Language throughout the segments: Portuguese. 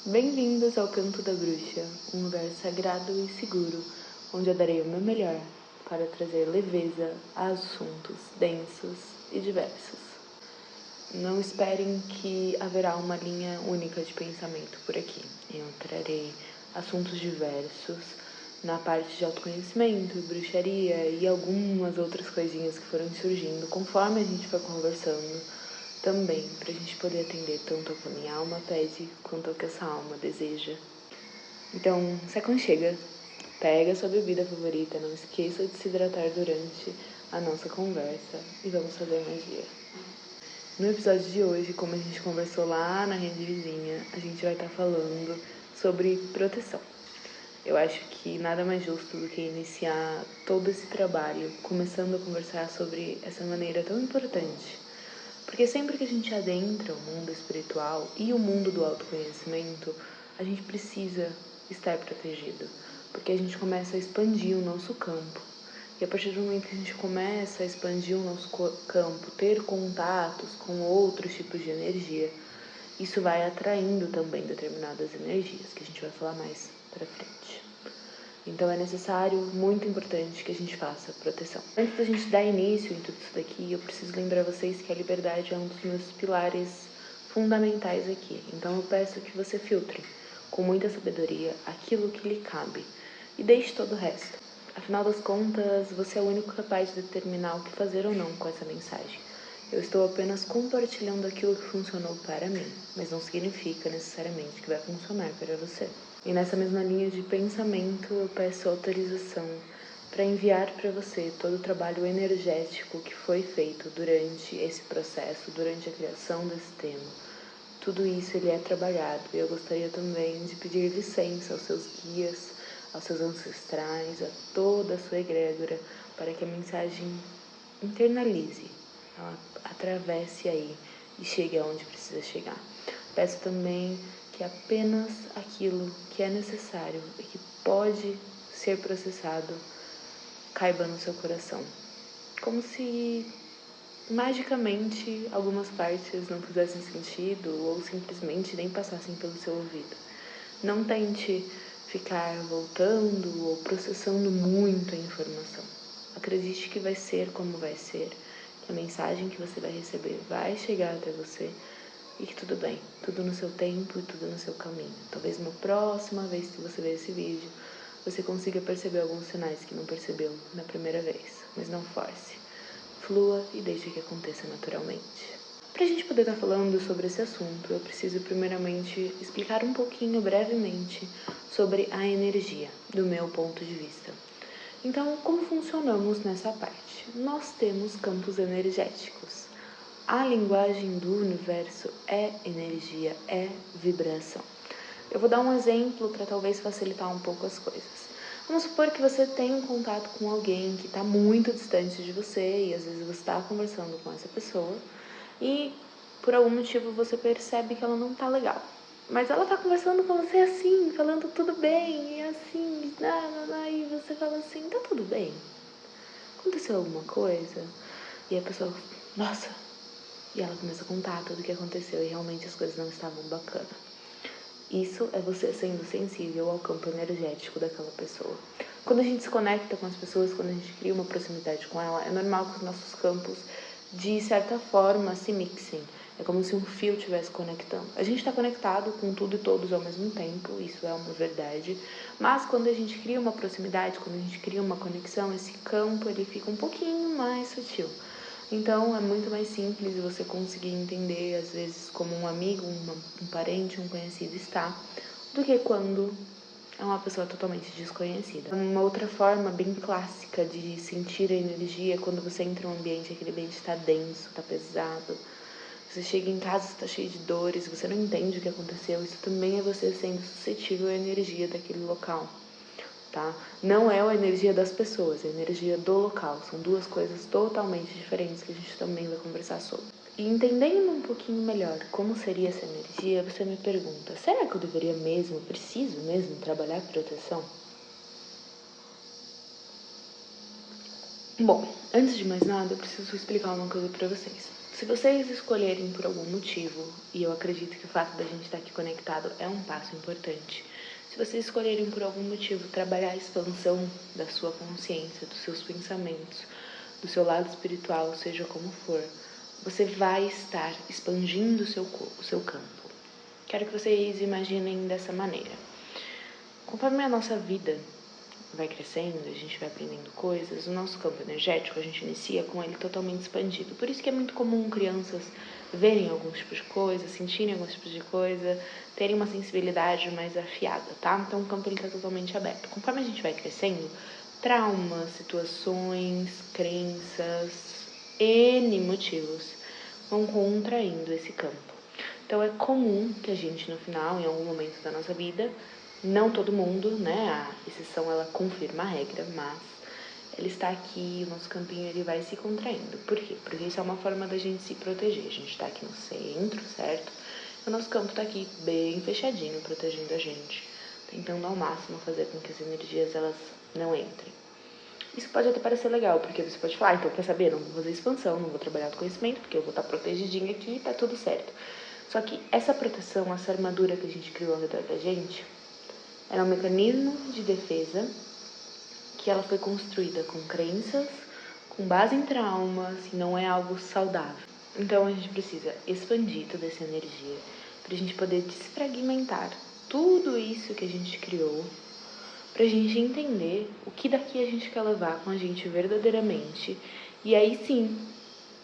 Bem-vindos ao Canto da Bruxa, um lugar sagrado e seguro, onde eu darei o meu melhor para trazer leveza a assuntos densos e diversos. Não esperem que haverá uma linha única de pensamento por aqui. Eu trarei assuntos diversos na parte de autoconhecimento, bruxaria e algumas outras coisinhas que foram surgindo conforme a gente foi conversando também, para a gente poder atender tanto ao que a minha alma pede quanto ao que essa alma deseja. Então, se aconchega, pega a sua bebida favorita, não esqueça de se hidratar durante a nossa conversa e vamos fazer magia. No episódio de hoje, como a gente conversou lá na rede vizinha, a gente vai estar falando sobre proteção. Eu acho que nada mais justo do que iniciar todo esse trabalho começando a conversar sobre essa maneira tão importante. Porque sempre que a gente adentra o mundo espiritual e o mundo do autoconhecimento, a gente precisa estar protegido. Porque a gente começa a expandir o nosso campo. E a partir do momento que a gente começa a expandir o nosso campo, ter contatos com outros tipos de energia, isso vai atraindo também determinadas energias, que a gente vai falar mais pra frente. Então é necessário, muito importante, que a gente faça proteção. Antes da gente dar início em tudo isso daqui, eu preciso lembrar vocês que a liberdade é um dos meus pilares fundamentais aqui. Então eu peço que você filtre, com muita sabedoria, aquilo que lhe cabe e deixe todo o resto. Afinal das contas, você é o único capaz de determinar o que fazer ou não com essa mensagem. Eu estou apenas compartilhando aquilo que funcionou para mim, mas não significa necessariamente que vai funcionar para você. E nessa mesma linha de pensamento, eu peço autorização para enviar para você todo o trabalho energético que foi feito durante esse processo, durante a criação desse tema. Tudo isso ele é trabalhado e eu gostaria também de pedir licença aos seus guias, aos seus ancestrais, a toda a sua egrégora, para que a mensagem internalize, ela atravesse aí e chegue aonde precisa chegar. Peço também que apenas aquilo que é necessário e que pode ser processado caiba no seu coração. Como se magicamente algumas partes não fizessem sentido ou simplesmente nem passassem pelo seu ouvido. Não tente ficar voltando ou processando muito a informação. Acredite que vai ser como vai ser, que a mensagem que você vai receber vai chegar até você e que tudo bem, tudo no seu tempo e tudo no seu caminho. Talvez na próxima vez que você ver esse vídeo, você consiga perceber alguns sinais que não percebeu na primeira vez, mas não force. Flua e deixe que aconteça naturalmente. Para a gente poder estar falando sobre esse assunto, eu preciso primeiramente explicar um pouquinho, brevemente, sobre a energia, do meu ponto de vista. Então, como funcionamos nessa parte? Nós temos campos energéticos. A linguagem do universo é energia, é vibração. Eu vou dar um exemplo para talvez facilitar um pouco as coisas. Vamos supor que você tem um contato com alguém que está muito distante de você e às vezes você está conversando com essa pessoa e por algum motivo você percebe que ela não está legal. Mas ela está conversando com você assim, falando tudo bem, e assim, e você fala assim, tá tudo bem? Aconteceu alguma coisa? E a pessoa, nossa, e ela começa a contar tudo o que aconteceu e realmente as coisas não estavam bacanas. Isso é você sendo sensível ao campo energético daquela pessoa. Quando a gente se conecta com as pessoas, quando a gente cria uma proximidade com ela, é normal que os nossos campos, de certa forma, se mixem. É como se um fio estivesse conectando. A gente está conectado com tudo e todos ao mesmo tempo, isso é uma verdade. Mas quando a gente cria uma proximidade, quando a gente cria uma conexão, esse campo ele fica um pouquinho mais sutil. Então, é muito mais simples você conseguir entender, às vezes, como um amigo, um parente, um conhecido está, do que quando é uma pessoa totalmente desconhecida. Uma outra forma bem clássica de sentir a energia é quando você entra em um ambiente, aquele ambiente está denso, está pesado. Você chega em casa, está cheio de dores, você não entende o que aconteceu. Isso também é você sendo suscetível à energia daquele local. Tá? Não é a energia das pessoas, é a energia do local. São duas coisas totalmente diferentes que a gente também vai conversar sobre. E entendendo um pouquinho melhor como seria essa energia, você me pergunta, será que eu deveria mesmo, preciso mesmo trabalhar proteção? Bom, antes de mais nada, eu preciso explicar uma coisa pra vocês. Se vocês escolherem por algum motivo, e eu acredito que o fato da gente estar aqui conectado é um passo importante, se vocês escolherem por algum motivo trabalhar a expansão da sua consciência, dos seus pensamentos, do seu lado espiritual, seja como for, você vai estar expandindo o seu campo. Quero que vocês imaginem dessa maneira. Conforme a nossa vida vai crescendo, a gente vai aprendendo coisas, o nosso campo energético, a gente inicia com ele totalmente expandido. Por isso que é muito comum crianças verem alguns tipos de coisa, sentirem alguns tipos de coisa, terem uma sensibilidade mais afiada, tá? Então o campo ele está totalmente aberto. Conforme a gente vai crescendo, traumas, situações, crenças, N motivos vão contraindo esse campo. Então é comum que a gente no final, em algum momento da nossa vida, não todo mundo, né, a exceção ela confirma a regra, mas ela está aqui, o nosso campinho ele vai se contraindo. Por quê? Porque isso é uma forma da gente se proteger. A gente está aqui no centro, certo? E o nosso campo está aqui bem fechadinho, protegendo a gente, tentando ao máximo fazer com que as energias elas não entrem. Isso pode até parecer legal, porque você pode falar, então quer saber, não vou fazer expansão, não vou trabalhar com conhecimento, porque eu vou estar protegidinha aqui e tá tudo certo. Só que essa proteção, essa armadura que a gente criou ao redor da gente, é um mecanismo de defesa que ela foi construída com crenças, com base em traumas, e não é algo saudável. Então a gente precisa expandir toda essa energia para a gente poder desfragmentar tudo isso que a gente criou, para a gente entender o que daqui a gente quer levar com a gente verdadeiramente e aí sim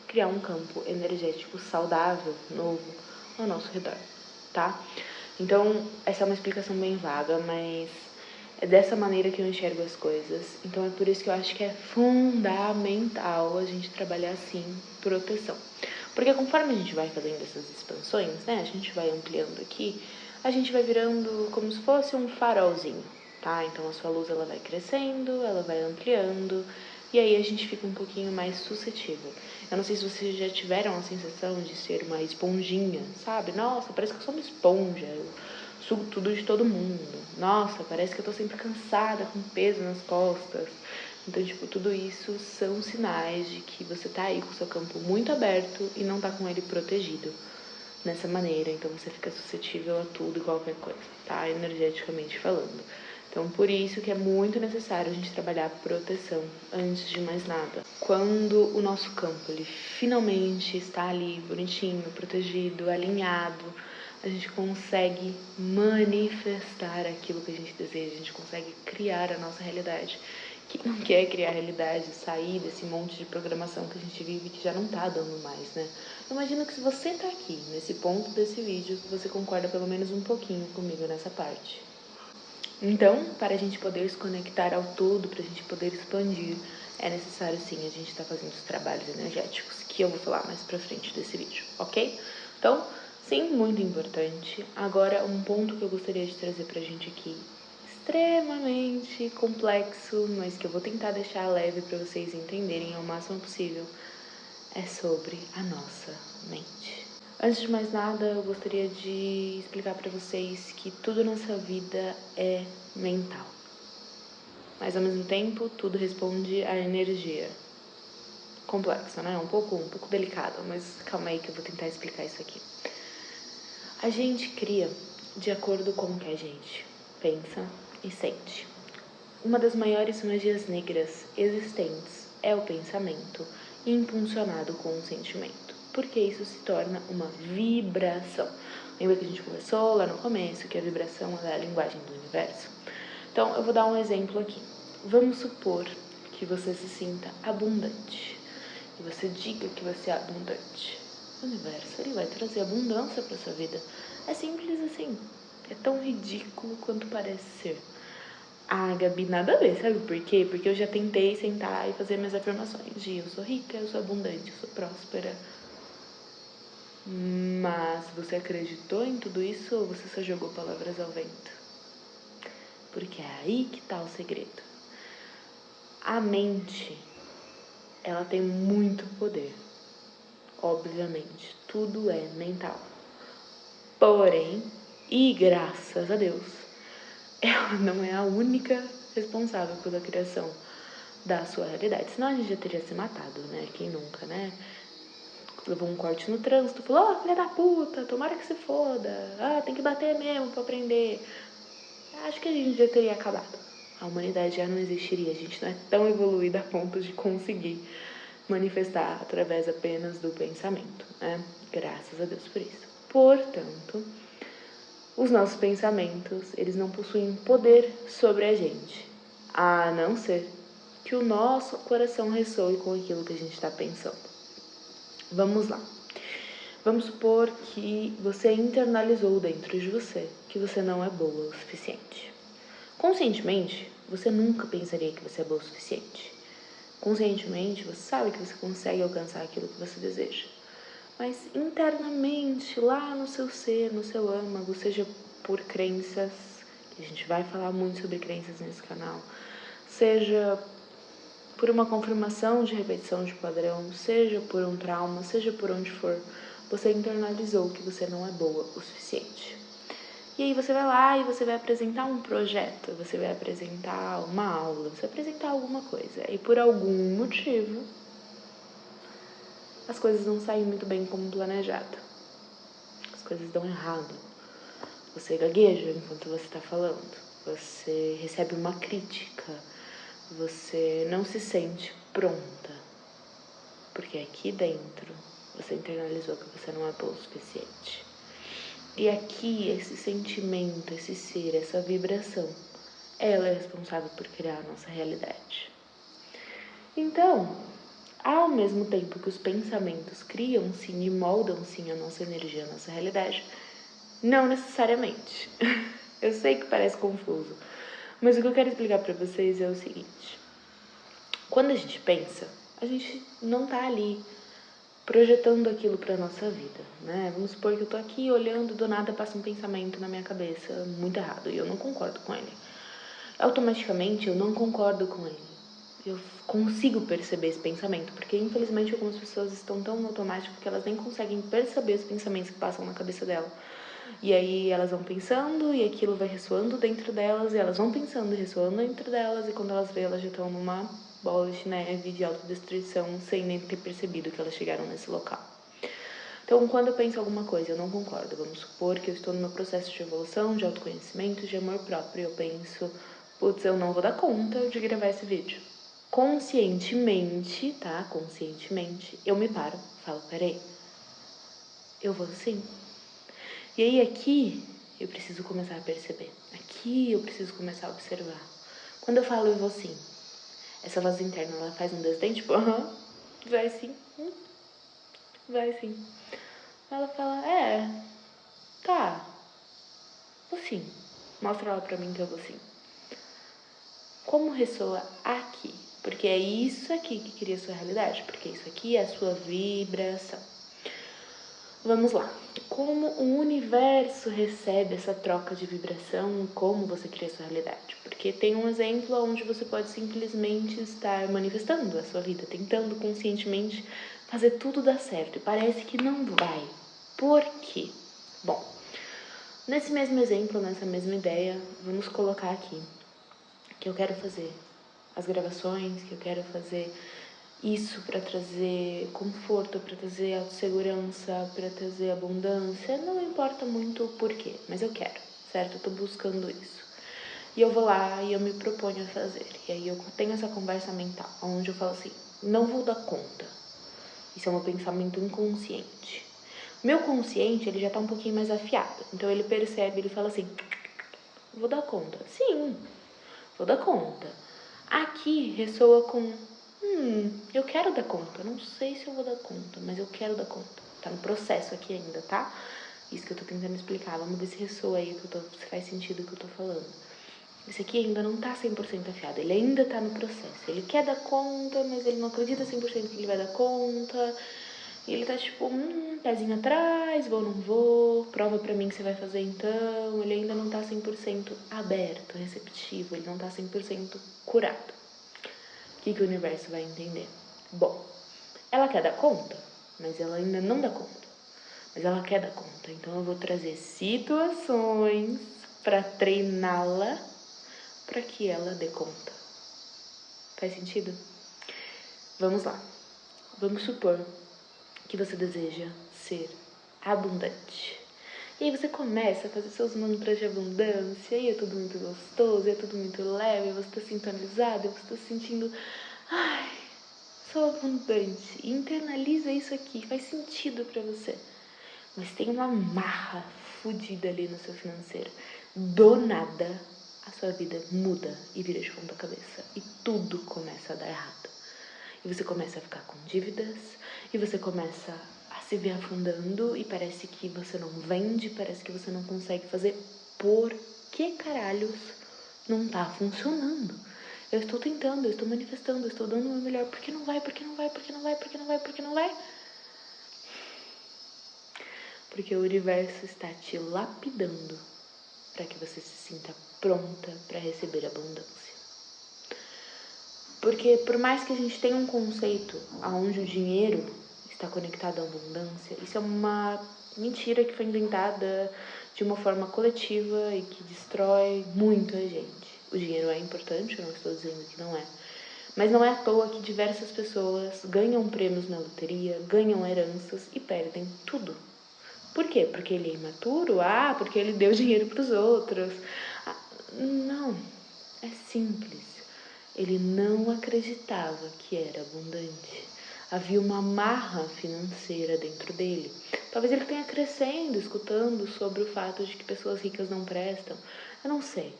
criar um campo energético saudável, novo, ao nosso redor, tá? Então, essa é uma explicação bem vaga, mas é dessa maneira que eu enxergo as coisas. Então, é por isso que eu acho que é fundamental a gente trabalhar, assim, proteção. Porque conforme a gente vai fazendo essas expansões, né, a gente vai ampliando aqui, a gente vai virando como se fosse um farolzinho, tá? Então, a sua luz, ela vai crescendo, ela vai ampliando, e aí a gente fica um pouquinho mais suscetível. Eu não sei se vocês já tiveram a sensação de ser uma esponjinha, sabe? Nossa, parece que eu sou uma esponja, eu sugo tudo de todo mundo. Nossa, parece que eu tô sempre cansada, com peso nas costas. Então, tipo, tudo isso são sinais de que você tá aí com o seu campo muito aberto e não tá com ele protegido nessa maneira. Então, você fica suscetível a tudo e qualquer coisa, tá? Energeticamente falando. Então, por isso que é muito necessário a gente trabalhar a proteção antes de mais nada. Quando o nosso campo, ele finalmente está ali, bonitinho, protegido, alinhado, a gente consegue manifestar aquilo que a gente deseja, a gente consegue criar a nossa realidade. Quem não quer criar a realidade, sair desse monte de programação que a gente vive que já não tá dando mais, né? Eu imagino que se você tá aqui, nesse ponto desse vídeo, você concorda pelo menos um pouquinho comigo nessa parte. Então, para a gente poder se conectar ao todo, para a gente poder expandir, é necessário sim a gente estar fazendo os trabalhos energéticos, que eu vou falar mais pra frente desse vídeo, ok? Então, sim, muito importante. Agora, um ponto que eu gostaria de trazer pra gente aqui, extremamente complexo, mas que eu vou tentar deixar leve para vocês entenderem ao máximo possível, é sobre a nossa mente. Antes de mais nada, eu gostaria de explicar para vocês que tudo nessa vida é mental. Mas ao mesmo tempo, tudo responde à energia. Complexo, né? Um pouco delicado, mas calma aí que eu vou tentar explicar isso aqui. A gente cria de acordo com o que a gente pensa e sente. Uma das maiores magias negras existentes é o pensamento impulsionado com o sentimento, porque isso se torna uma vibração. Lembra que a gente conversou lá no começo que a vibração é a linguagem do universo? Então, eu vou dar um exemplo aqui. Vamos supor que você se sinta abundante e você diga que você é abundante. O universo ele vai trazer abundância para sua vida. É simples assim. É tão ridículo quanto parece ser. Ah, Gabi, nada a ver, sabe por quê? Porque eu já tentei sentar e fazer minhas afirmações de eu sou rica, eu sou abundante, eu sou próspera. Mas você acreditou em tudo isso ou você só jogou palavras ao vento? Porque é aí que tá o segredo. A mente, ela tem muito poder. Obviamente, tudo é mental. Porém, e graças a Deus, ela não é a única responsável pela criação da sua realidade. Senão a gente já teria se matado, né? Quem nunca, né? levou um corte no trânsito, falou, filha da puta, tomara que se foda, tem que bater mesmo pra aprender. Acho que a gente já teria acabado. A humanidade já não existiria, a gente não é tão evoluída a ponto de conseguir manifestar através apenas do pensamento, né? Graças a Deus por isso. Portanto, os nossos pensamentos, eles não possuem poder sobre a gente, a não ser que o nosso coração ressoe com aquilo que a gente está pensando. Vamos lá. Vamos supor que você internalizou dentro de você que você não é boa o suficiente. Conscientemente, você nunca pensaria que você é boa o suficiente. Conscientemente, você sabe que você consegue alcançar aquilo que você deseja. Mas internamente, lá no seu ser, no seu âmago, seja por crenças, que a gente vai falar muito sobre crenças nesse canal, seja por uma confirmação de repetição de padrão, seja por um trauma, seja por onde for, você internalizou que você não é boa o suficiente. E aí você vai lá e você vai apresentar um projeto, você vai apresentar uma aula, você vai apresentar alguma coisa. E por algum motivo, as coisas não saem muito bem como planejado. As coisas dão errado. Você gagueja enquanto você está falando. Você recebe uma crítica. Você não se sente pronta. Porque aqui dentro você internalizou que você não é boa o suficiente. E aqui, esse sentimento, esse ser, essa vibração, ela é responsável por criar a nossa realidade. Então, ao mesmo tempo que os pensamentos criam sim e moldam sim a nossa energia, a nossa realidade, não necessariamente. Eu sei que parece confuso, mas o que eu quero explicar para vocês é o seguinte. Quando a gente pensa, a gente não tá ali projetando aquilo para nossa vida, né? Vamos supor que eu tô aqui olhando, do nada passa um pensamento na minha cabeça muito errado e eu não concordo com ele. Automaticamente eu não concordo com ele. Eu consigo perceber esse pensamento, porque infelizmente algumas pessoas estão tão no automático que elas nem conseguem perceber os pensamentos que passam na cabeça dela. E aí elas vão pensando e aquilo vai ressoando dentro delas, e elas vão pensando e ressoando dentro delas, e quando elas veem, elas já estão numa bola de neve de autodestruição sem nem ter percebido que elas chegaram nesse local. Então, quando eu penso alguma coisa, eu não concordo. Vamos supor que eu estou no meu processo de evolução, de autoconhecimento, de amor próprio. Eu penso, putz, eu não vou dar conta de gravar esse vídeo. Conscientemente, tá? Conscientemente, eu me paro, falo, peraí, eu vou sim. E aí aqui, eu preciso começar a perceber. Aqui eu preciso começar a observar. Quando eu falo, eu vou sim. Essa voz interna, ela faz um desdém, tipo, vai sim, vai sim. Ela fala, tá, vou sim. Mostra ela pra mim que eu vou sim. Como ressoa aqui? Porque é isso aqui que cria a sua realidade, porque isso aqui é a sua vibração. Vamos lá. Como o universo recebe essa troca de vibração e como você cria a sua realidade? Porque tem um exemplo onde você pode simplesmente estar manifestando a sua vida, tentando conscientemente fazer tudo dar certo e parece que não vai. Por quê? Bom, nesse mesmo exemplo, nessa mesma ideia, vamos colocar aqui que eu quero fazer as gravações, que eu quero fazer isso para trazer conforto, para trazer autossegurança, para trazer abundância, não importa muito o porquê, mas eu quero, certo? Eu tô buscando isso. E eu vou lá e eu me proponho a fazer. E aí eu tenho essa conversa mental, onde eu falo assim, não vou dar conta. Isso é um pensamento inconsciente. Meu consciente, ele já tá um pouquinho mais afiado. Então ele percebe, ele fala assim, vou dar conta. Sim, vou dar conta. Aqui ressoa com eu quero dar conta. Não sei se eu vou dar conta, mas eu quero dar conta. Tá no processo aqui ainda, tá? Isso que eu tô tentando explicar. Vamos ver se ressoa aí, se faz sentido o que eu tô falando. Esse aqui ainda não tá 100% afiado. Ele ainda tá no processo. Ele quer dar conta, mas ele não acredita 100% que ele vai dar conta. E ele tá tipo, pezinho atrás, vou ou não vou, prova pra mim que você vai fazer então. Ele ainda não tá 100% aberto, receptivo, ele não tá 100% curado. O que o universo vai entender? Bom, ela quer dar conta, mas ela ainda não dá conta. Mas ela quer dar conta, então eu vou trazer situações pra treiná-la pra que ela dê conta. Faz sentido? Vamos lá. Vamos supor que você deseja ser abundante. E aí você começa a fazer seus mantras de abundância, e é tudo muito gostoso, é tudo muito leve, você tá sintonizado, você tá sentindo, ai, sou abundante. E internaliza isso aqui, faz sentido pra você. Mas tem uma marra fodida ali no seu financeiro. Do nada, a sua vida muda e vira de ponta cabeça. E tudo começa a dar errado. E você começa a ficar com dívidas, e você começa a se ver afundando, e parece que você não vende, parece que você não consegue fazer. Por que caralhos não tá funcionando? Eu estou tentando, eu estou manifestando, eu estou dando o meu melhor. Por que não vai? Por que não vai? Por que não vai? Por que não vai? Por que não vai? Porque o universo está te lapidando para que você se sinta pronta para receber abundância. Porque por mais que a gente tenha um conceito onde o dinheiro está conectado à abundância, isso é uma mentira que foi inventada de uma forma coletiva e que destrói muito a gente. O dinheiro é importante, eu não estou dizendo que não é. Mas não é à toa que diversas pessoas ganham prêmios na loteria, ganham heranças e perdem tudo. Por quê? Porque ele é imaturo? Ah, porque ele deu dinheiro para os outros. Ah, não, é simples. Ele não acreditava que era abundante. Havia uma marra financeira dentro dele. Talvez ele tenha crescendo, escutando sobre o fato de que pessoas ricas não prestam. Eu não sei.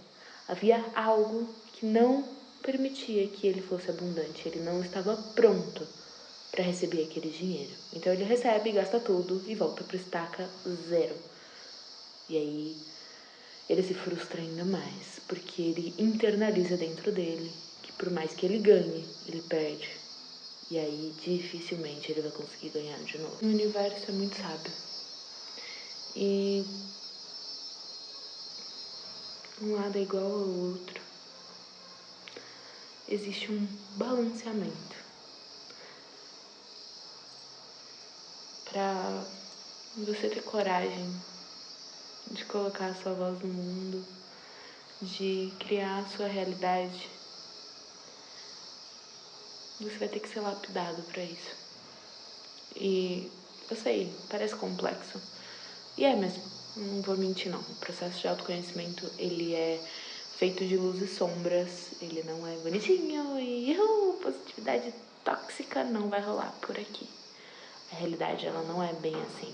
Havia algo que não permitia que ele fosse abundante. Ele não estava pronto para receber aquele dinheiro. Então ele recebe, gasta tudo e volta para estaca zero. E aí ele se frustra ainda mais, porque ele internaliza dentro dele que por mais que ele ganhe, ele perde. E aí dificilmente ele vai conseguir ganhar de novo. O universo é muito sábio. E um lado é igual ao outro. Existe um balanceamento para você ter coragem de colocar a sua voz no mundo, de criar a sua realidade. Você vai ter que ser lapidado para isso. E eu sei, parece complexo. E é mesmo, não vou mentir não. O processo de autoconhecimento, ele é feito de luz e sombras. Ele não é bonitinho e positividade tóxica não vai rolar por aqui. A realidade, ela não é bem assim.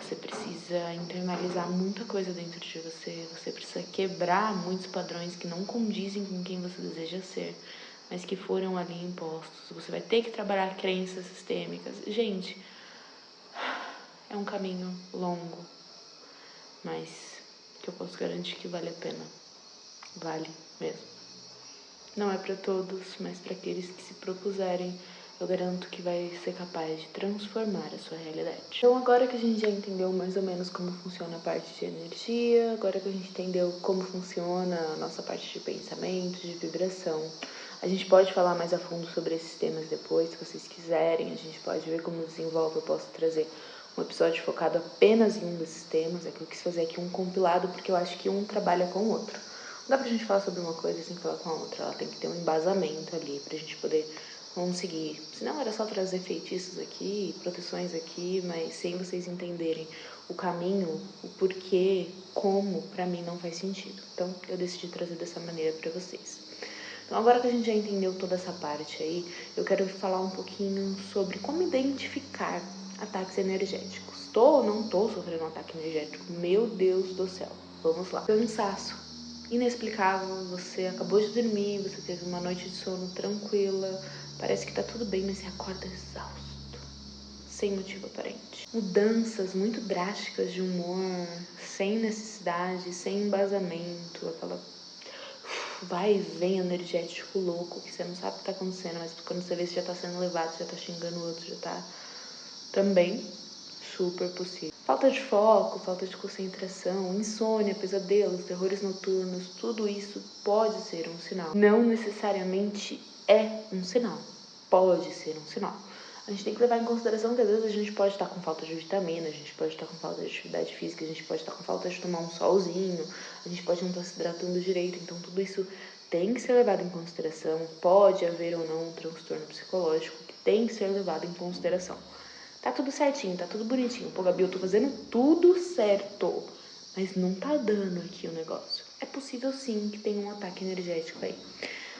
Você precisa internalizar muita coisa dentro de você. Você precisa quebrar muitos padrões que não condizem com quem você deseja ser, mas que foram ali impostos. Você vai ter que trabalhar crenças sistêmicas. Gente, é um caminho longo, mas que eu posso garantir que vale a pena. Vale mesmo. Não é para todos, mas para aqueles que se propuserem, eu garanto que vai ser capaz de transformar a sua realidade. Então agora que a gente já entendeu mais ou menos como funciona a parte de energia, agora que a gente entendeu como funciona a nossa parte de pensamento, de vibração, a gente pode falar mais a fundo sobre esses temas depois, se vocês quiserem, a gente pode ver como desenvolve, eu posso trazer um episódio focado apenas em um desses temas, é que eu quis fazer aqui um compilado, porque eu acho que um trabalha com o outro. Não dá pra gente falar sobre uma coisa sem falar com a outra, ela tem que ter um embasamento ali pra gente poder conseguir. Senão era só trazer feitiços aqui, proteções aqui, mas sem vocês entenderem o caminho, o porquê, como, pra mim não faz sentido. Então eu decidi trazer dessa maneira pra vocês. Então agora que a gente já entendeu toda essa parte aí, eu quero falar um pouquinho sobre como identificar ataques energéticos. Tô ou não tô sofrendo um ataque energético? Meu Deus do céu. Vamos lá. Cansaço inexplicável, você acabou de dormir, você teve uma noite de sono tranquila, parece que tá tudo bem, mas você acorda exausto, sem motivo aparente. Mudanças muito drásticas de humor, sem necessidade, sem embasamento, aquela vai e vem energético louco, que você não sabe o que tá acontecendo, mas quando você vê, você já tá sendo levado, você já tá xingando o outro, já tá também super possível. Falta de foco, falta de concentração, insônia, pesadelos, terrores noturnos, tudo isso pode ser um sinal. Não necessariamente é um sinal, pode ser um sinal. A gente tem que levar em consideração que às vezes a gente pode estar com falta de vitamina, a gente pode estar com falta de atividade física, a gente pode estar com falta de tomar um solzinho, a gente pode não estar se hidratando direito, então tudo isso tem que ser levado em consideração. Pode haver ou não um transtorno psicológico que tem que ser levado em consideração. Tá tudo certinho, tá tudo bonitinho. Pô, Gabi, eu tô fazendo tudo certo, mas não tá dando aqui o negócio. É possível sim que tenha um ataque energético aí.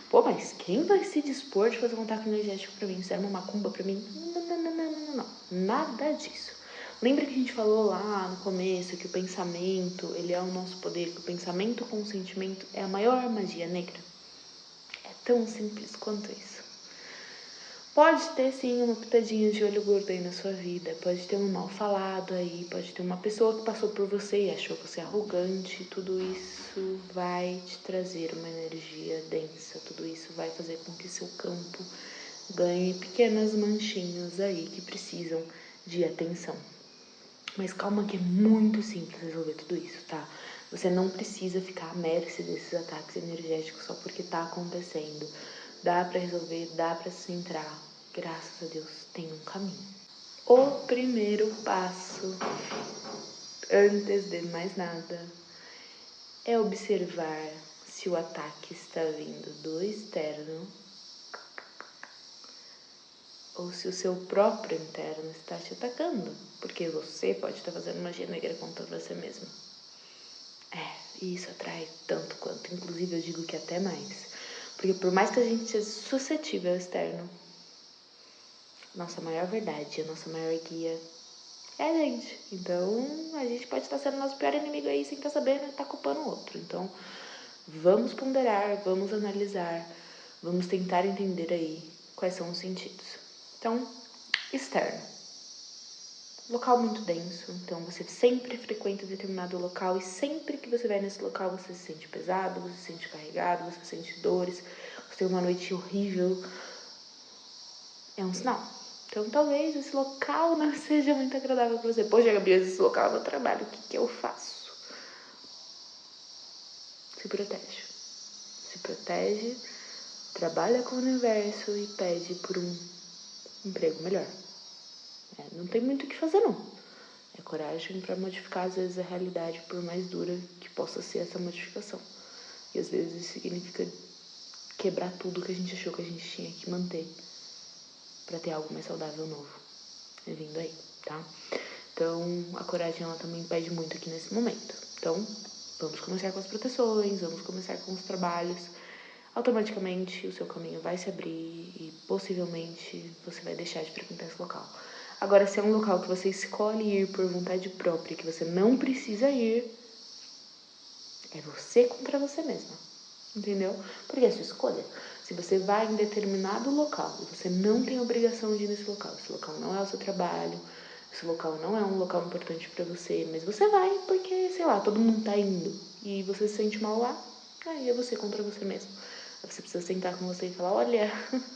Pô, mas quem vai se dispor de fazer um ataque energético pra mim? Isso era uma macumba pra mim? Não. Nada disso. Lembra que a gente falou lá no começo que o pensamento, ele é o nosso poder, que o pensamento com o sentimento é a maior magia negra? É tão simples quanto isso. Pode ter sim uma pitadinha de olho gordo aí na sua vida, pode ter um mal falado aí, pode ter uma pessoa que passou por você e achou você arrogante, tudo isso vai te trazer uma energia densa, tudo isso vai fazer com que seu campo ganhe pequenas manchinhas aí que precisam de atenção. Mas calma que é muito simples resolver tudo isso, tá? Você não precisa ficar à mercê desses ataques energéticos só porque tá acontecendo. Dá pra resolver, dá pra se centrar. Graças a Deus tem um caminho. O primeiro passo, antes de mais nada, é observar se o ataque está vindo do externo ou se o seu próprio interno está te atacando, porque você pode estar fazendo magia negra contra você mesmo. E isso atrai tanto quanto, inclusive eu digo que até mais, porque por mais que a gente seja suscetível ao externo, nossa maior verdade, a nossa maior guia é a gente. Então a gente pode estar sendo nosso pior inimigo aí sem estar sabendo e estar culpando o outro. Então vamos ponderar, vamos analisar, vamos tentar entender aí quais são os sentidos. Então, externo. Local muito denso, então você sempre frequenta determinado local e sempre que você vai nesse local você se sente pesado, você se sente carregado, você sente dores, você tem uma noite horrível, é um sinal. Então talvez esse local não seja muito agradável para você. Poxa, Gabriel, esse local é meu trabalho, o que eu faço? Se protege. Se protege, trabalha com o universo e pede por um emprego melhor. Não tem muito o que fazer não. É coragem para modificar, às vezes, a realidade, por mais dura que possa ser essa modificação. E às vezes isso significa quebrar tudo que a gente achou que a gente tinha que manter para ter algo mais saudável novo. É vindo aí, tá? Então, a coragem, ela também pede muito aqui nesse momento. Então, vamos começar com as proteções, vamos começar com os trabalhos. Automaticamente, o seu caminho vai se abrir e possivelmente você vai deixar de frequentar esse local. Agora, se é um local que você escolhe ir por vontade própria, que você não precisa ir, é você contra você mesma, entendeu? Porque é a sua escolha. Se você vai em determinado local e você não tem obrigação de ir nesse local, esse local não é o seu trabalho, esse local não é um local importante pra você, mas você vai porque, sei lá, todo mundo tá indo e você se sente mal lá, aí é você contra você mesmo. Você precisa sentar com você e falar, olha,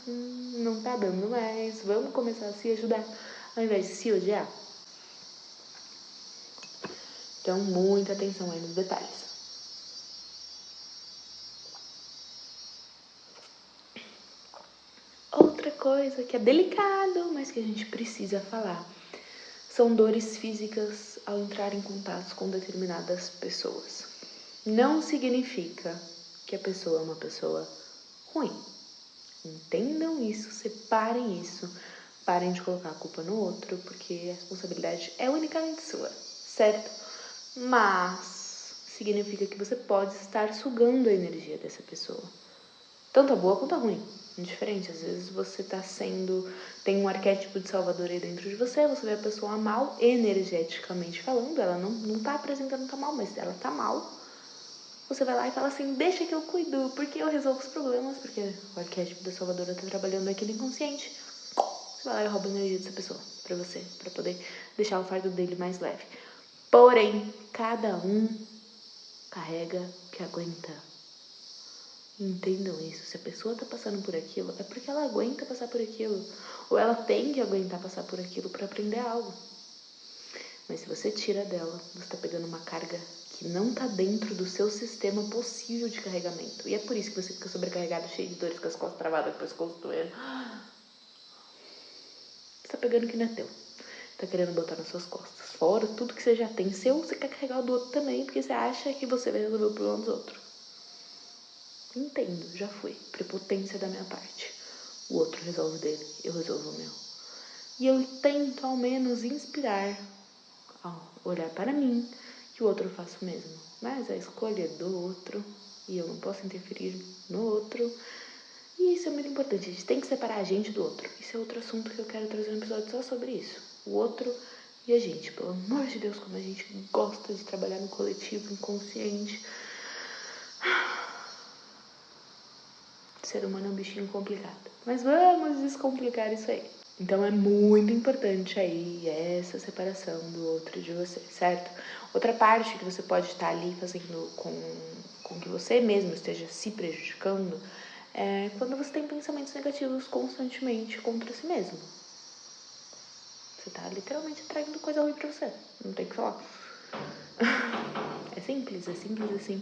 não tá dando mais, vamos começar a se ajudar, ao invés de se odiar. Então, muita atenção aí nos detalhes. Outra coisa que é delicado, mas que a gente precisa falar, são dores físicas ao entrar em contato com determinadas pessoas. Não significa que a pessoa é uma pessoa ruim. Entendam isso, separem isso, parem de colocar a culpa no outro, porque a responsabilidade é unicamente sua, certo? Mas significa que você pode estar sugando a energia dessa pessoa, tanto a boa quanto a ruim, indiferente. Às vezes você tem um arquétipo de salvador aí dentro de você, você vê a pessoa mal, energeticamente falando, ela não tá apresentando tá mal, mas ela tá mal. Você vai lá e fala assim, deixa que eu cuido, porque eu resolvo os problemas, porque o arquétipo da salvadora tá trabalhando aqui no inconsciente. Você vai lá e rouba a energia dessa pessoa pra você, pra poder deixar o fardo dele mais leve. Porém, cada um carrega o que aguenta. Entendam isso. Se a pessoa tá passando por aquilo, é porque ela aguenta passar por aquilo. Ou ela tem que aguentar passar por aquilo pra aprender algo. Mas se você tira dela, você tá pegando uma carga que não tá dentro do seu sistema possível de carregamento. E é por isso que você fica sobrecarregado, cheio de dores, com as costas travadas, com o pescoço doendo. Você tá pegando o que não é teu. Tá querendo botar nas suas costas. Fora tudo que você já tem seu, você quer carregar o do outro também, porque você acha que você vai resolver o problema dos outros. Entendo, já fui. Prepotência da minha parte. O outro resolve o dele, eu resolvo o meu. E eu tento, ao menos, inspirar ao olhar para mim, que o outro faça o mesmo. Mas a escolha é do outro e eu não posso interferir no outro. E isso é muito importante, a gente tem que separar a gente do outro. Isso é outro assunto que eu quero trazer um episódio só sobre isso. O outro e a gente. Pelo amor de Deus, como a gente gosta de trabalhar no coletivo, inconsciente. O ser humano é um bichinho complicado. Mas vamos descomplicar isso aí. Então é muito importante aí essa separação do outro e de você, certo? Outra parte que você pode estar ali fazendo com que você mesmo esteja se prejudicando é quando você tem pensamentos negativos constantemente contra si mesmo. Você tá literalmente atraindo coisa ruim pra você. Não tem o que falar. É simples assim.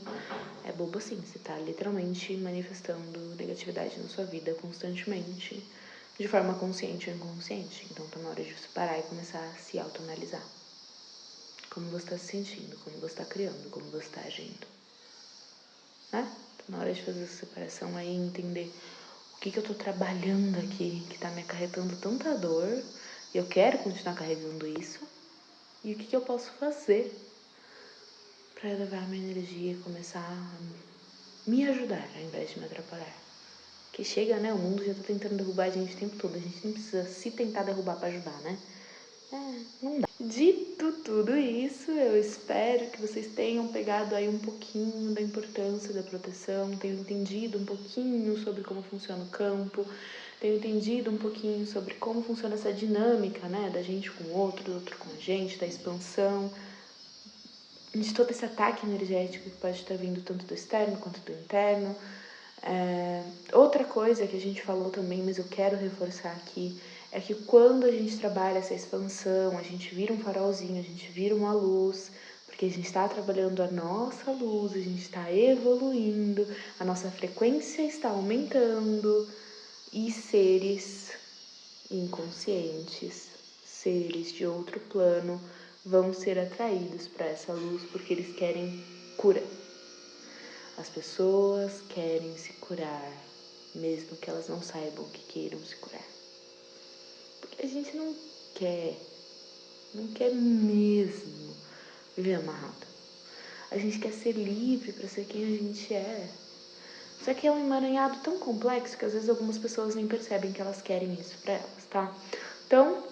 É bobo assim. Você tá literalmente manifestando negatividade na sua vida constantemente, de forma consciente ou inconsciente. Então tá na hora de você parar e começar a se autoanalisar. Como você tá se sentindo, como você tá criando, como você tá agindo. Né? Tá na hora de fazer essa separação aí e entender o que eu tô trabalhando aqui, que tá me acarretando tanta dor, e eu quero continuar carregando isso, e o que eu posso fazer para elevar minha energia e começar a me ajudar ao invés de me atrapalhar. Que chega, né? O mundo já tá tentando derrubar a gente o tempo todo. A gente não precisa se tentar derrubar para ajudar, né? Não dá. Dito tudo isso, eu espero que vocês tenham pegado aí um pouquinho da importância da proteção, tenham entendido um pouquinho sobre como funciona o campo, tenham entendido um pouquinho sobre como funciona essa dinâmica, né? Da gente com o outro, do outro com a gente, da expansão, de todo esse ataque energético que pode estar vindo tanto do externo quanto do interno. Outra coisa que a gente falou também, mas eu quero reforçar aqui, é que quando a gente trabalha essa expansão, a gente vira um farolzinho, a gente vira uma luz, porque a gente está trabalhando a nossa luz, a gente está evoluindo, a nossa frequência está aumentando e seres inconscientes, seres de outro plano, vão ser atraídos para essa luz porque eles querem cura. As pessoas querem se curar, mesmo que elas não saibam que queiram se curar. Porque a gente não quer mesmo viver amarrado. A gente quer ser livre para ser quem a gente é. Só que é um emaranhado tão complexo que às vezes algumas pessoas nem percebem que elas querem isso para elas, tá? Então,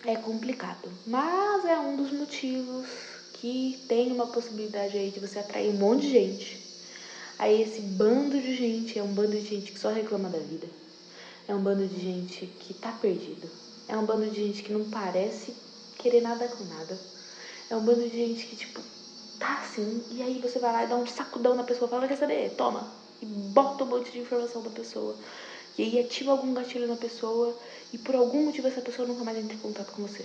é complicado, mas é um dos motivos que tem uma possibilidade aí de você atrair um monte de gente. Aí esse bando de gente é um bando de gente que só reclama da vida. É um bando de gente que tá perdido. É um bando de gente que não parece querer nada com nada. É um bando de gente que, tipo, tá assim, e aí você vai lá e dá um sacudão na pessoa, fala, quer saber? Toma! E bota um monte de informação da pessoa. E aí ativa algum gatilho na pessoa e por algum motivo essa pessoa nunca mais entra em contato com você.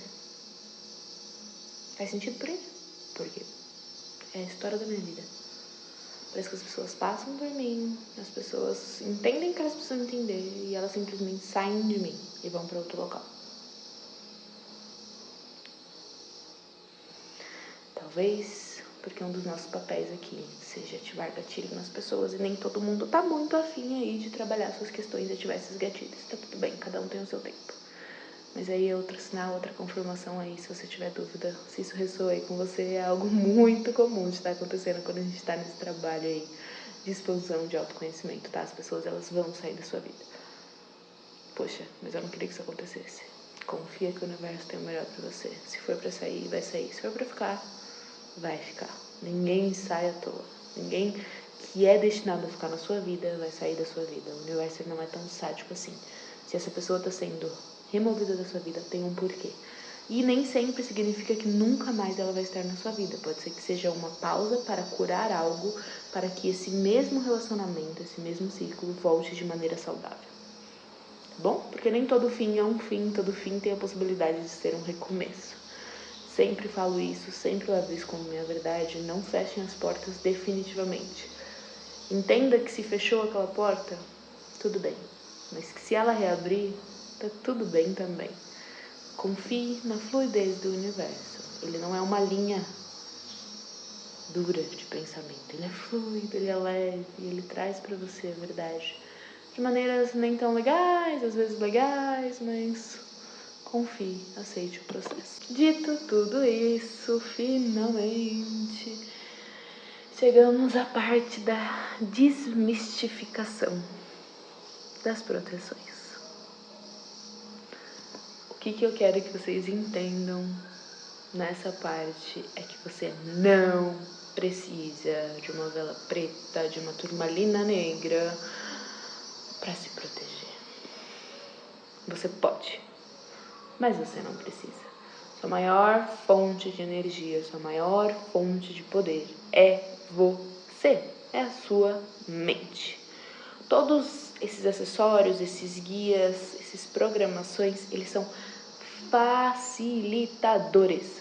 Faz sentido pra ele? Porque é a história da minha vida. Parece que as pessoas passam por mim, as pessoas entendem que elas precisam entender e elas simplesmente saem de mim e vão para outro local. Talvez porque um dos nossos papéis aqui seja ativar gatilho nas pessoas e nem todo mundo tá muito afim aí de trabalhar suas questões e ativar esses gatilhos. Tá tudo bem, cada um tem o seu tempo. Mas aí é outro sinal, outra confirmação aí, se você tiver dúvida, se isso ressoa aí com você, é algo muito comum de estar acontecendo quando a gente tá nesse trabalho aí de expansão, de autoconhecimento, tá? As pessoas, elas vão sair da sua vida. Poxa, mas eu não queria que isso acontecesse. Confia que o universo tem o melhor pra você. Se for pra sair, vai sair. Se for pra ficar, vai ficar. Ninguém sai à toa. Ninguém que é destinado a ficar na sua vida vai sair da sua vida. O universo não é tão sádico assim. Se essa pessoa tá sendo removida da sua vida, tem um porquê. E nem sempre significa que nunca mais ela vai estar na sua vida. Pode ser que seja uma pausa para curar algo, para que esse mesmo relacionamento, esse mesmo ciclo volte de maneira saudável. Tá bom? Porque nem todo fim é um fim, todo fim tem a possibilidade de ser um recomeço. Sempre falo isso, sempre levo isso como minha verdade. Não fechem as portas definitivamente. Entenda que se fechou aquela porta, tudo bem. Mas que se ela reabrir, tá tudo bem também. Confie na fluidez do universo. Ele não é uma linha dura de pensamento. Ele é fluido, ele é leve, ele traz pra você a verdade. De maneiras nem tão legais, às vezes legais, mas confie, aceite o processo. Dito tudo isso, finalmente chegamos à parte da desmistificação das proteções. O que eu quero que vocês entendam nessa parte é que você não precisa de uma vela preta, de uma turmalina negra para se proteger. Você pode, mas você não precisa. Sua maior fonte de energia, sua maior fonte de poder é você, é a sua mente. Todos esses acessórios, esses guias, essas programações, eles são facilitadores.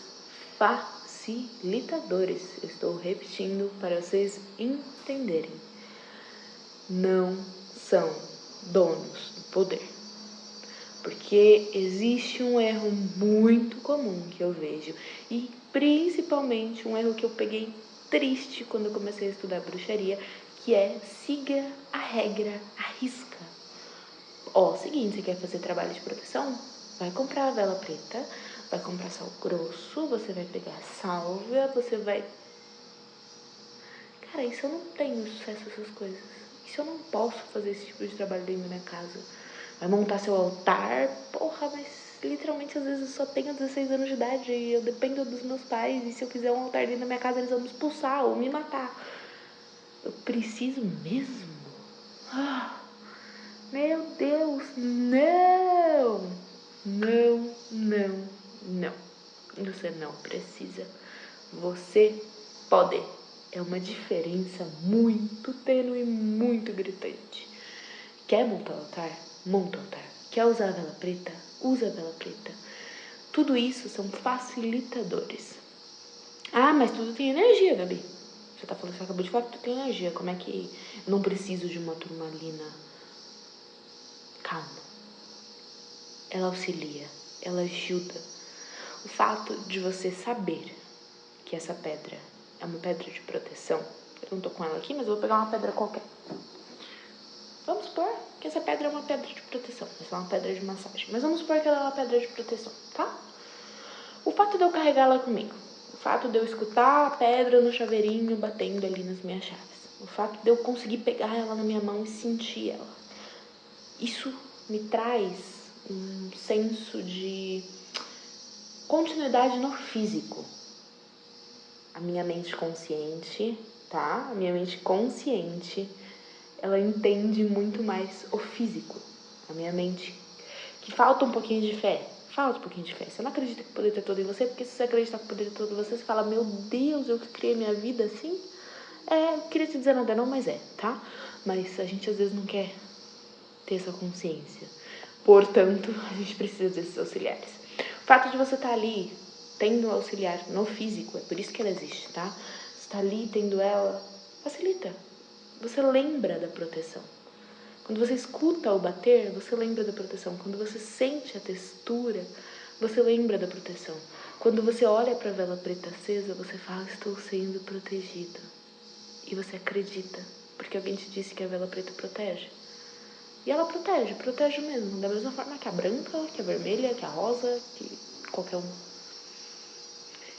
Facilitadores. Eu estou repetindo para vocês entenderem. Não são donos do poder. Porque existe um erro muito comum que eu vejo, e principalmente um erro que eu peguei triste quando eu comecei a estudar bruxaria, que é siga a regra à risca. Seguinte, você quer fazer trabalho de proteção? Vai comprar a vela preta, vai comprar sal grosso, você vai pegar sálvia, você vai... Cara, isso eu não tenho sucesso a essas coisas. Isso eu não posso fazer esse tipo de trabalho dentro da minha casa. Vai montar seu altar, porra, mas literalmente às vezes eu só tenho 16 anos de idade e eu dependo dos meus pais, e se eu fizer um altar dentro da minha casa eles vão me expulsar ou me matar. Eu preciso mesmo? Meu Deus, não! Não, não, não. Você não precisa. Você pode. É uma diferença muito tênue, muito gritante. Quer montar o altar? Monta o altar. Quer usar a vela preta? Usa a vela preta. Tudo isso são facilitadores. Ah, mas tudo tem energia, Gabi. Você acabou de falar que tudo tem energia. Como é que não preciso de uma turmalina? Calma. Ela auxilia, ela ajuda. O fato de você saber que essa pedra é uma pedra de proteção. Eu não tô com ela aqui, mas eu vou pegar uma pedra qualquer. Vamos supor que essa pedra é uma pedra de proteção. Essa é uma pedra de massagem. Mas vamos supor que ela é uma pedra de proteção, tá? O fato de eu carregá-la comigo. O fato de eu escutar a pedra no chaveirinho batendo ali nas minhas chaves. O fato de eu conseguir pegar ela na minha mão e sentir ela. Isso me traz um senso de continuidade no físico. A minha mente consciente, tá? A minha mente consciente, ela entende muito mais o físico. A minha mente, que falta um pouquinho de fé. Falta um pouquinho de fé. Você não acredita que o poder é todo em você, porque se você acreditar que o poder é todo em você, você fala, meu Deus, eu que criei minha vida assim? Não queria te dizer nada não, mas tá? Mas a gente às vezes não quer ter essa consciência. Portanto, a gente precisa desses auxiliares. O fato de você estar ali, tendo um auxiliar no físico, é por isso que ela existe, tá? Você está ali, tendo ela, facilita. Você lembra da proteção. Quando você escuta o bater, você lembra da proteção. Quando você sente a textura, você lembra da proteção. Quando você olha para a vela preta acesa, você fala, estou sendo protegida. E você acredita, porque alguém te disse que a vela preta protege. E ela protege mesmo, da mesma forma que a branca, que a vermelha, que a rosa, que qualquer um.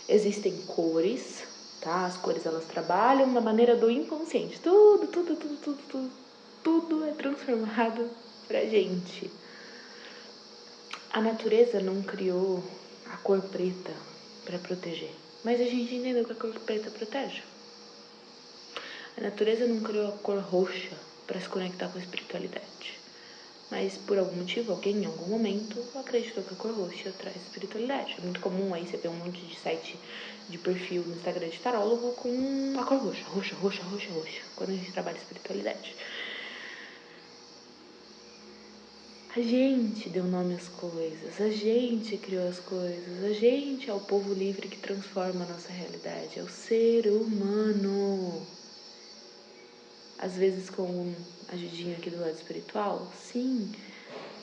Existem cores, tá? As cores, elas trabalham da maneira do inconsciente. Tudo é transformado pra gente. A natureza não criou a cor preta pra proteger, mas a gente entendeu que a cor preta protege. A natureza não criou a cor roxa pra se conectar com a espiritualidade. Mas por algum motivo, alguém em algum momento acreditou que a cor roxa traz espiritualidade. É muito comum aí você ver um monte de site de perfil no Instagram de tarólogo com a cor roxa, quando a gente trabalha espiritualidade. A gente deu nome às coisas, a gente criou as coisas, a gente é o povo livre que transforma a nossa realidade, é o ser humano. Às vezes com a ajudinha aqui do lado espiritual, sim,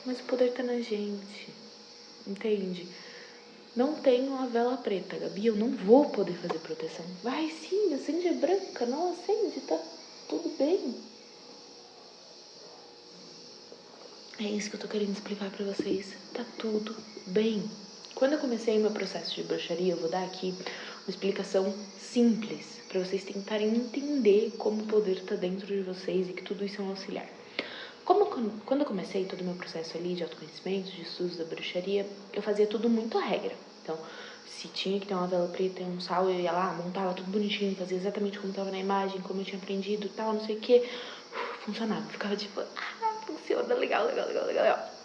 mas o poder tá na gente, entende? Não tenho a vela preta, Gabi, eu não vou poder fazer proteção. Vai sim, acende a branca, não acende, tá tudo bem. É isso que eu tô querendo explicar pra vocês. Tá tudo bem. Quando eu comecei meu processo de bruxaria, eu vou dar aqui uma explicação simples pra vocês tentarem entender como o poder tá dentro de vocês e que tudo isso é um auxiliar. Quando eu comecei todo o meu processo ali de autoconhecimento, de estudos da bruxaria, eu fazia tudo muito à regra. Então, se tinha que ter uma vela preta e um sal, eu ia lá, montava tudo bonitinho, fazia exatamente como estava na imagem, como eu tinha aprendido, tal, não sei o que. Funcionava, ficava tipo, funciona, legal.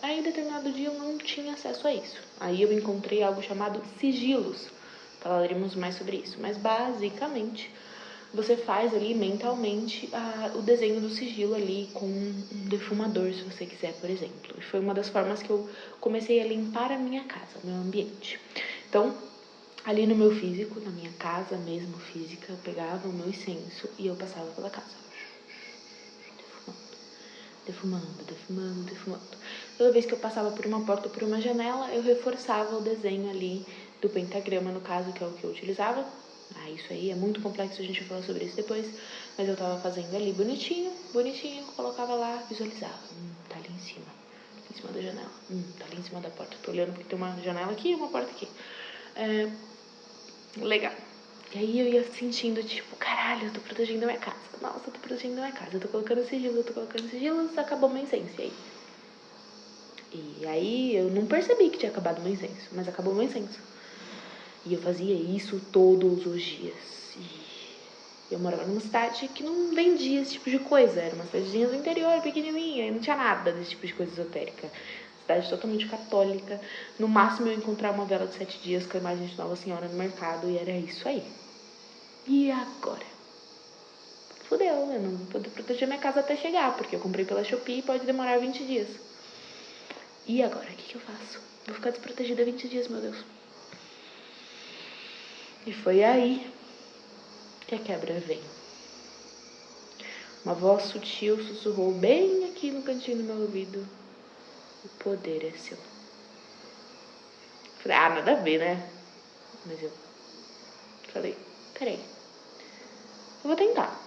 Aí, em determinado dia, eu não tinha acesso a isso. Aí eu encontrei algo chamado sigilos. Falaremos mais sobre isso. Mas, basicamente, você faz ali mentalmente o desenho do sigilo ali com um defumador, se você quiser, por exemplo. E foi uma das formas que eu comecei a limpar a minha casa, o meu ambiente. Então, ali no meu físico, na minha casa mesmo física, eu pegava o meu incenso e eu passava pela casa. Defumando. Toda vez que eu passava por uma porta ou por uma janela, eu reforçava o desenho ali do pentagrama, no caso, que é o que eu utilizava. Isso aí é muito complexo, a gente vai falar sobre isso depois. Mas eu tava fazendo ali bonitinho, colocava lá, visualizava. Tá ali em cima da janela. Tá ali em cima da porta. Tô olhando porque tem uma janela aqui e uma porta aqui. Legal. E aí eu ia sentindo, tipo, caralho, eu tô protegendo a minha casa. Nossa, eu tô protegendo a minha casa. Eu tô colocando sigilos, acabou meu incenso. E aí eu não percebi que tinha acabado meu incenso, mas acabou meu incenso. E eu fazia isso todos os dias. E eu morava numa cidade que não vendia esse tipo de coisa. Era uma cidadezinha do interior, pequenininha, e não tinha nada desse tipo de coisa esotérica. Cidade totalmente católica. No máximo eu encontrar uma vela de 7 dias com a imagem de Nossa Senhora no mercado, e era isso aí. E agora? Fudeu, eu não vou poder proteger minha casa até chegar, porque eu comprei pela Shopee e pode demorar 20 dias. E agora, o que eu faço? Vou ficar desprotegida 20 dias, meu Deus. E foi aí que a quebra veio. Uma voz sutil sussurrou bem aqui no cantinho do meu ouvido: o poder é seu. Falei, nada a ver, né? Mas eu falei, peraí, eu vou tentar.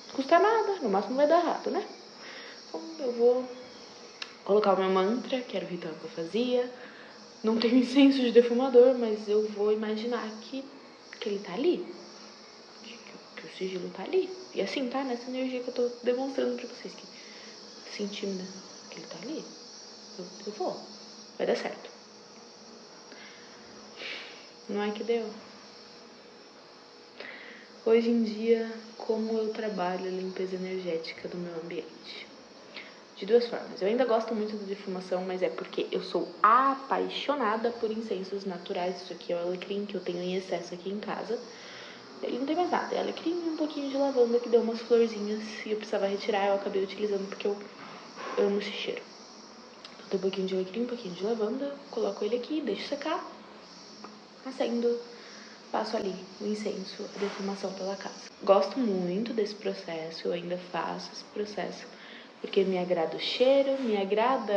Não custa nada, no máximo vai dar errado, né? Então eu vou colocar o meu mantra, que era o ritual que eu fazia. Não tenho incenso de defumador, mas eu vou imaginar que ele tá ali. Que o sigilo tá ali. E assim, tá? Nessa energia que eu tô demonstrando pra vocês. Que sentindo, né? Que ele tá ali. Eu vou. Vai dar certo. Não é que deu. Hoje em dia, como eu trabalho a limpeza energética do meu ambiente? De duas formas. Eu ainda gosto muito da defumação, mas é porque eu sou apaixonada por incensos naturais. Isso aqui é o alecrim que eu tenho em excesso aqui em casa. Ele não tem mais nada, é alecrim e um pouquinho de lavanda que deu umas florzinhas e eu precisava retirar, eu acabei utilizando porque eu amo esse cheiro. Então tem um pouquinho de alecrim, um pouquinho de lavanda, coloco ele aqui, deixo secar, acendo, passo ali o incenso, a defumação pela casa. Gosto muito desse processo, eu ainda faço esse processo, porque me agrada o cheiro, me agrada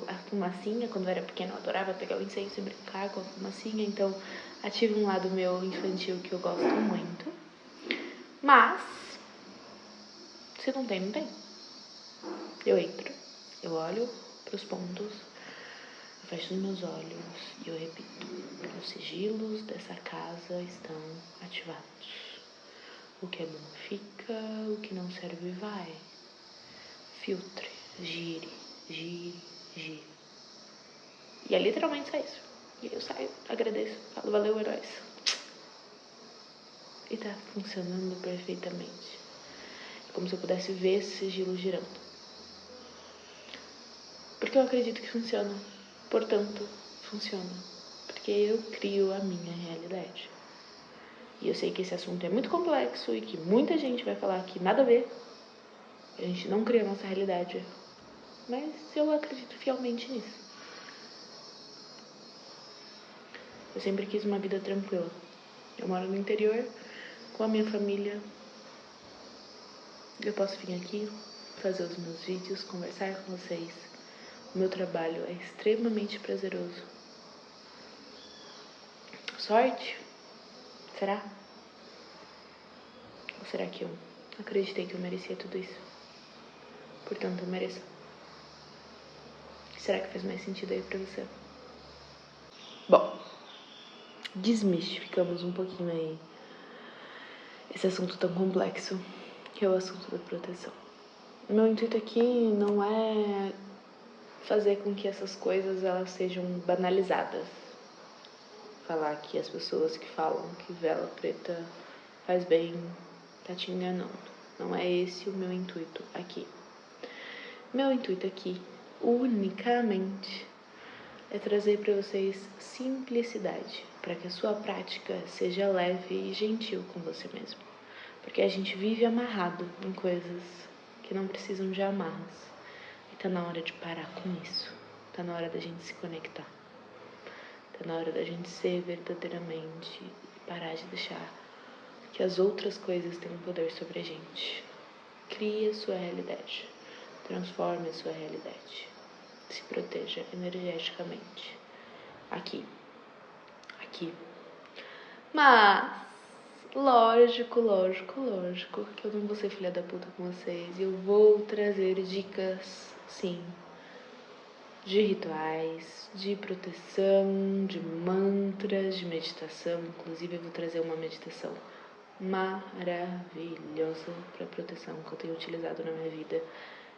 a fumacinha. Quando eu era pequena eu adorava pegar o incenso e brincar com a fumacinha, então ativa um lado meu infantil que eu gosto muito. Mas, se não tem, não tem. Eu entro, eu olho pros pontos, eu fecho os meus olhos e eu repito: os sigilos dessa casa estão ativados. O que é bom fica, o que não serve vai. Filtre, gire. E é literalmente só isso. E eu saio, agradeço, falo valeu, heróis. E tá funcionando perfeitamente. É como se eu pudesse ver esse sigilo girando. Porque eu acredito que funciona. Portanto, funciona. Porque eu crio a minha realidade. E eu sei que esse assunto é muito complexo e que muita gente vai falar que nada a ver. A gente não cria a nossa realidade. Mas eu acredito fielmente nisso. Eu sempre quis uma vida tranquila. Eu moro no interior, com a minha família. Eu posso vir aqui, fazer os meus vídeos, conversar com vocês. O meu trabalho é extremamente prazeroso. Sorte? Será? Ou será que eu acreditei que eu merecia tudo isso? Portanto, eu mereço. Será que faz mais sentido aí pra você? Bom, desmistificamos um pouquinho aí esse assunto tão complexo, que é o assunto da proteção. O meu intuito aqui não é fazer com que essas coisas elas sejam banalizadas. Falar que as pessoas que falam que vela preta faz bem tá te enganando. Não é esse o meu intuito aqui. Meu intuito aqui, unicamente, é trazer para vocês simplicidade, para que a sua prática seja leve e gentil com você mesmo. Porque a gente vive amarrado em coisas que não precisam de amarras. E tá na hora de parar com isso. Tá na hora da gente se conectar. Tá na hora da gente ser verdadeiramente e parar de deixar que as outras coisas tenham poder sobre a gente. Crie a sua realidade. Transforme a sua realidade. Se proteja energeticamente. Aqui. Mas, lógico que eu não vou ser filha da puta com vocês. Eu vou trazer dicas, sim, de rituais, de proteção, de mantras, de meditação. Inclusive, eu vou trazer uma meditação maravilhosa para proteção que eu tenho utilizado na minha vida.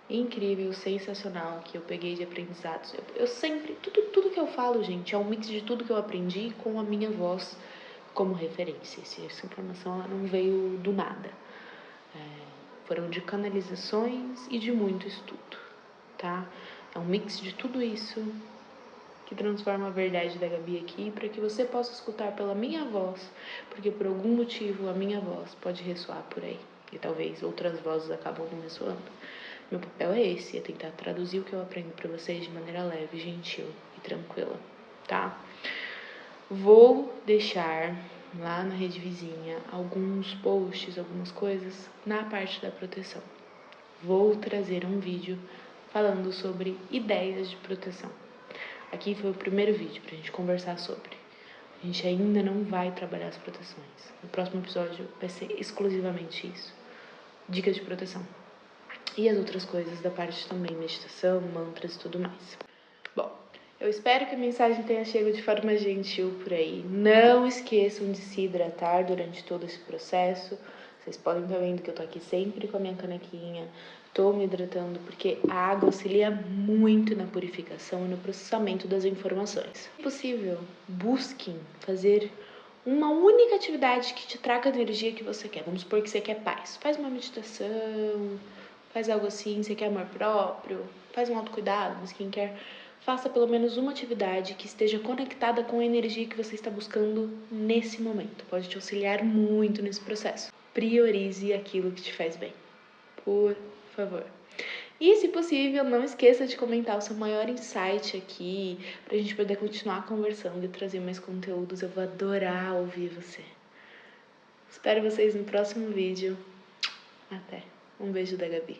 Incrível, sensacional, que eu peguei de aprendizados. Eu sempre, tudo que eu falo, gente, é um mix de tudo que eu aprendi com a minha voz como referência. Essa informação ela não veio do nada. Foram de canalizações e de muito estudo, tá? É um mix de tudo isso que transforma a verdade da Gabi aqui para que você possa escutar pela minha voz, porque por algum motivo a minha voz pode ressoar por aí e talvez outras vozes acabam não ressoando. Meu papel é esse, é tentar traduzir o que eu aprendo para vocês de maneira leve, gentil e tranquila, tá? Vou deixar lá na rede vizinha alguns posts, algumas coisas na parte da proteção. Vou trazer um vídeo falando sobre ideias de proteção. Aqui foi o primeiro vídeo pra gente conversar sobre. A gente ainda não vai trabalhar as proteções. No próximo episódio vai ser exclusivamente isso. Dicas de proteção. E as outras coisas da parte também, meditação, mantras e tudo mais. Bom, eu espero que a mensagem tenha chegado de forma gentil por aí. Não esqueçam de se hidratar durante todo esse processo. Vocês podem estar vendo que eu tô aqui sempre com a minha canequinha. Tô me hidratando porque a água auxilia muito na purificação e no processamento das informações. Se possível, busquem fazer uma única atividade que te traga a energia que você quer. Vamos supor que você quer paz. Faz uma meditação, faz algo assim, você quer amor próprio, faz um autocuidado, uma skincare. Faça pelo menos uma atividade que esteja conectada com a energia que você está buscando nesse momento. Pode te auxiliar muito nesse processo. Priorize aquilo que te faz bem. Por favor. E, se possível, não esqueça de comentar o seu maior insight aqui, pra gente poder continuar conversando e trazer mais conteúdos. Eu vou adorar ouvir você. Espero vocês no próximo vídeo. Até. Um beijo da Gabi.